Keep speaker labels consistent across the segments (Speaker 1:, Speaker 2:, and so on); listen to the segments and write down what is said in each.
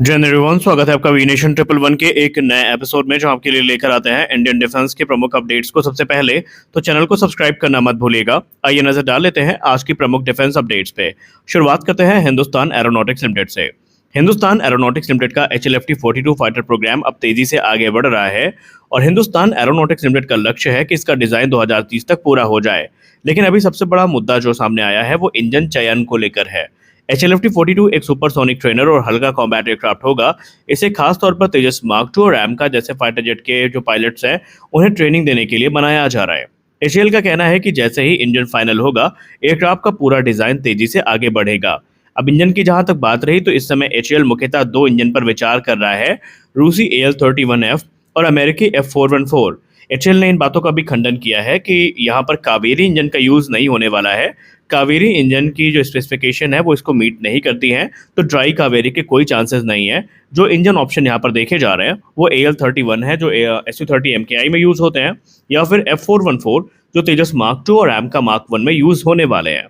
Speaker 1: जय एवरीवन, स्वागत है आपका वी नेशन ट्रिपल वन के एक नए एपिसोड में जो आपके लिए लेकर आते हैं इंडियन डिफेंस के प्रमुख अपडेट्स को। सबसे पहले तो चैनल को सब्सक्राइब करना मत भूलिएगा। आइए नजर डाल लेते हैं आज की प्रमुख डिफेंस अपडेट्स पे। शुरुआत करते हैं हिंदुस्तान एरोनॉटिक्स लिमिटेड से। हिंदुस्तान एरोनॉटिक्स लिमिटेड का HLFT-42 फाइटर प्रोग्राम अब तेजी से आगे बढ़ रहा है और हिंदुस्तान एरोनॉटिक्स लिमिटेड का लक्ष्य है कि इसका डिजाइन 2030 तक पूरा हो जाए। लेकिन अभी सबसे बड़ा मुद्दा जो सामने आया है वो इंजन चयन को लेकर है। HLFT-42 एक सुपरसोनिक ट्रेनर और हल्का कॉम्बैट एयरक्राफ्ट होगा। इसे खास तौर पर तेजस मार्क 2 और रैमका जैसे फाइटर जेट के जो पायलट्स हैं उन्हें ट्रेनिंग देने के लिए बनाया जा रहा है। एचएएल का कहना है कि जैसे ही इंजन फाइनल होगा, एयरक्राफ्ट का पूरा डिजाइन तेजी से आगे बढ़ेगा। अब इंजन की जहां तक बात रही तो इस समय एचएएल मुख्यतः दो इंजन पर विचार कर रहा है, रूसी AL-31F और अमेरिकी F414। एचएएल ने इन बातों का भी खंडन किया है कि यहाँ पर कावेरी इंजन का यूज नहीं होने वाला है। कावेरी इंजन की जो स्पेसिफिकेशन है वो इसको मीट नहीं करती है, तो ड्राई कावेरी के कोई चांसेस नहीं है। जो इंजन ऑप्शन यहाँ पर देखे जा रहे हैं वो AL-31 है जो Su-30 MKI में यूज होते हैं, या फिर F414 जो तेजस मार्क 2 और रैमका मार्क 1 में यूज होने वाले हैं।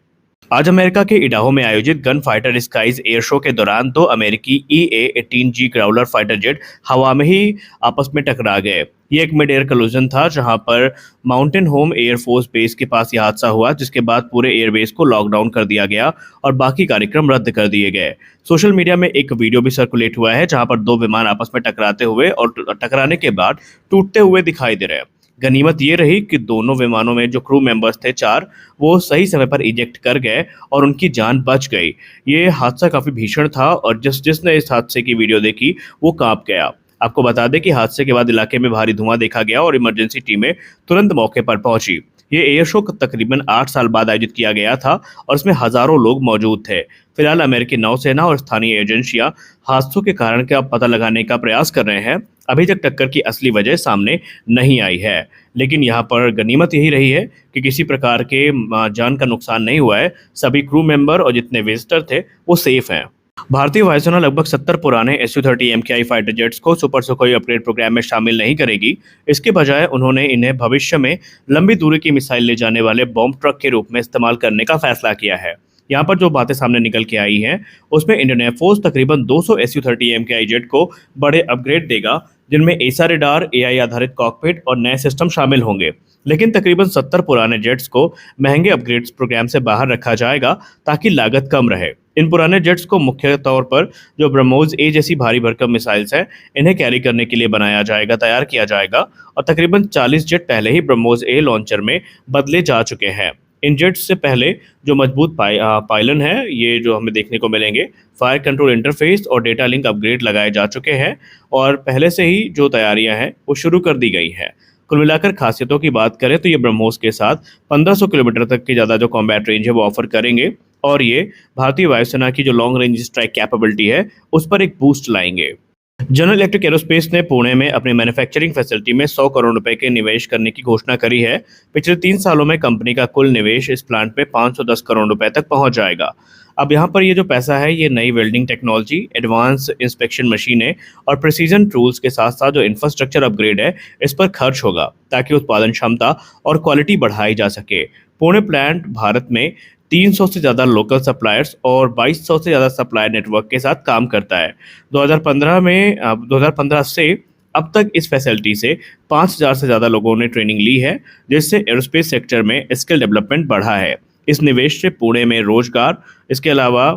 Speaker 1: आज अमेरिका के इडाहो में आयोजित gun fighter skies air show के दौरान दो अमेरिकी EA-18G ग्राउलर फाइटर जेट हवा में ही आपस में टकरा गए। ये एक मिड एयर कलोजन था जहां पर माउंटेन होम एयरफोर्स बेस के पास यह हादसा हुआ, जिसके बाद पूरे एयरबेस को लॉकडाउन कर दिया गया और बाकी कार्यक्रम रद्द कर दिए गए। सोशल मीडिया में एक वीडियो भी सर्कुलेट हुआ है जहां पर दो विमान आपस में टकराते हुए और टकराने के बाद टूटते हुए दिखाई दे रहे हैं। गनीमत ये रही कि दोनों विमानों में जो क्रू मेंबर्स थे 4, वो सही समय पर इजेक्ट कर गए और उनकी जान बच गई। ये हादसा काफ़ी भीषण था और जिसने इस हादसे की वीडियो देखी वो कांप गया। आपको बता दें कि हादसे के बाद इलाके में भारी धुआं देखा गया और इमरजेंसी टीमें तुरंत मौके पर पहुंची। ये एयर शो तकरीबन 8 साल बाद आयोजित किया गया था और इसमें हजारों लोग मौजूद थे। फिलहाल अमेरिकी नौसेना और स्थानीय एजेंसियां हादसों के कारण का पता लगाने का प्रयास कर रहे हैं। अभी तक टक्कर की असली वजह सामने नहीं आई है, लेकिन यहाँ पर गनीमत यही रही है कि किसी प्रकार के जान का नुकसान नहीं हुआ है। सभी क्रू मेंबर और जितने विजिटर थे वो सेफ हैं। भारतीय वायुसेना लगभग 70 पुराने Su-30 MKI फाइटर जेट्स को सुपर सुखोई अपग्रेड प्रोग्राम में शामिल नहीं करेगी। इसके बजाय उन्होंने इन्हें भविष्य में लंबी दूरी की मिसाइल ले जाने वाले बॉम्ब ट्रक के रूप में इस्तेमाल करने का फैसला किया है। यहाँ पर जो बातें सामने निकल के आई हैं उसमें इंडियन एयरफोर्स तकरीबन 200 Su-30 MKI जेट को बड़े अपग्रेड देगा, जिनमें एसा रेडार, AI आधारित कॉकपिट और नए सिस्टम शामिल होंगे। लेकिन तकरीबन 70 पुराने जेट्स को महंगे अपग्रेड्स प्रोग्राम से बाहर रखा जाएगा ताकि लागत कम रहे। इन पुराने जेट्स को मुख्य तौर पर जो ब्रह्मोस A जैसी भारी भरकम मिसाइल्स हैं इन्हें कैरी करने के लिए तैयार किया जाएगा और तकरीबन 40 जेट पहले ही ब्रह्मोस A लॉन्चर में बदले जा चुके हैं। इन जेट्स से पहले जो मजबूत पायलन है ये जो हमें देखने को मिलेंगे, फायर कंट्रोल इंटरफेस और डेटा लिंक अपग्रेड लगाए जा चुके हैं और पहले से ही जो तैयारियां हैं वो शुरू कर दी गई हैं। कुल मिलाकर खासियतों की बात करें तो ये ब्रह्मोस के साथ 1500 किलोमीटर तक की ज़्यादा जो कॉम्बैट रेंज है वो ऑफर करेंगे और ये भारतीय वायुसेना की जो लॉन्ग रेंज स्ट्राइक कैपेबिलिटी है उस पर एक बूस्ट लाएंगे। जनरल इलेक्ट्रिक एरोस्पेस ने पुणे में अपनी मैन्युफैक्चरिंग फैसिलिटी में 100 करोड़ रुपए के निवेश करने की घोषणा करी है। पिछले 3 सालों में कंपनी का कुल निवेश इस प्लांट पे 510 करोड़ रुपए तक पहुंच जाएगा। अब यहाँ पर ये जो पैसा है ये नई वेल्डिंग टेक्नोलॉजी, एडवांस इंस्पेक्शन मशीनें और प्रिसीजन टूल्स के साथ साथ जो इंफ्रास्ट्रक्चर अपग्रेड है इस पर खर्च होगा ताकि उत्पादन क्षमता और क्वालिटी बढ़ाई जा सके। पुणे प्लांट भारत में 300 से ज़्यादा लोकल सप्लायर्स और 2200 से ज़्यादा सप्लायर नेटवर्क के साथ काम करता है। 2015 से अब तक इस फैसिलिटी से 5000 से ज़्यादा लोगों ने ट्रेनिंग ली है, जिससे एरोस्पेस सेक्टर में स्किल डेवलपमेंट बढ़ा है। इस निवेश से पुणे में रोजगार, इसके अलावा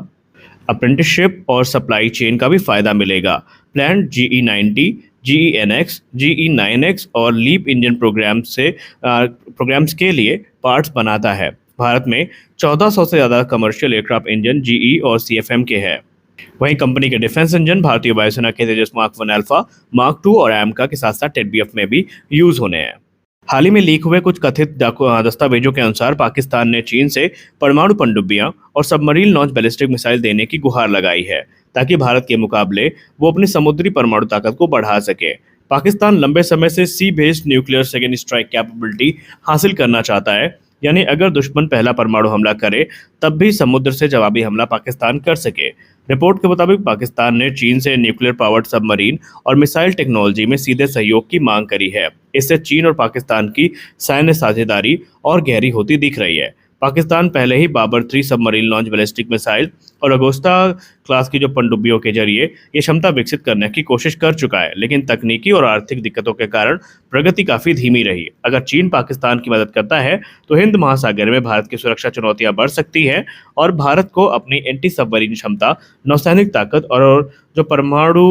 Speaker 1: अप्रेंटिसशिप और सप्लाई चेन का भी फायदा मिलेगा। प्लांट GE90, GE9X, GE9X और लीप इंजन प्रोग्राम्स के लिए पार्ट्स बनाता है। भारत में 1400 से ज़्यादा कमर्शियल एयरक्राफ्ट इंजन GE और CFM के हैं। वहीं कंपनी के डिफेंस इंजन भारतीय वायुसेना के तेजस मार्क 1 अल्फा, मार्क 2 और AMCA के साथ साथ TEDBF में भी यूज होने हैं। हाल ही में लीक हुए कुछ कथित दस्तावेजों के अनुसार पाकिस्तान ने चीन से परमाणु पनडुब्बियां और सबमरीन लॉन्च बैलिस्टिक मिसाइल देने की गुहार लगाई है ताकि भारत के मुकाबले वो अपनी समुद्री परमाणु ताकत को बढ़ा सके। पाकिस्तान लंबे समय से sea based nuclear second strike capability हासिल करना चाहता है, यानी अगर दुश्मन पहला परमाणु हमला करे तब भी समुद्र से जवाबी हमला पाकिस्तान कर सके। रिपोर्ट के मुताबिक पाकिस्तान ने चीन से न्यूक्लियर पावर्ड सबमरीन और मिसाइल टेक्नोलॉजी में सीधे सहयोग की मांग करी है। इससे चीन और पाकिस्तान की सैन्य साझेदारी और गहरी होती दिख रही है। पाकिस्तान पहले ही Babur 3 submarine launch ballistic missile और अगोस्ता क्लास की जो पनडुब्बियों के जरिए ये क्षमता विकसित करने की कोशिश कर चुका है, लेकिन तकनीकी और आर्थिक दिक्कतों के कारण प्रगति काफ़ी धीमी रही। अगर चीन पाकिस्तान की मदद करता है तो हिंद महासागर में भारत की सुरक्षा चुनौतियां बढ़ सकती हैं और भारत को अपनी एंटी सबमरीन क्षमता, नौसैनिक ताकत और जो परमाणु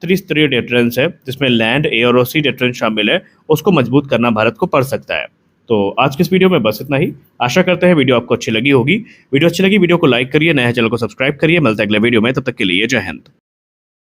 Speaker 1: त्रिस्तरीय डिफरेंस है जिसमें लैंड, एयर और सी डिफरेंस शामिल है, उसको मजबूत करना भारत को पड़ सकता है। तो आज के इस वीडियो में बस इतना ही। आशा करते हैं वीडियो आपको अच्छी लगी होगी। वीडियो अच्छी लगी वीडियो को लाइक करिए, नए चैनल को सब्सक्राइब करिए। मिलते हैं अगले वीडियो में, तब तक के लिए जय हिंद।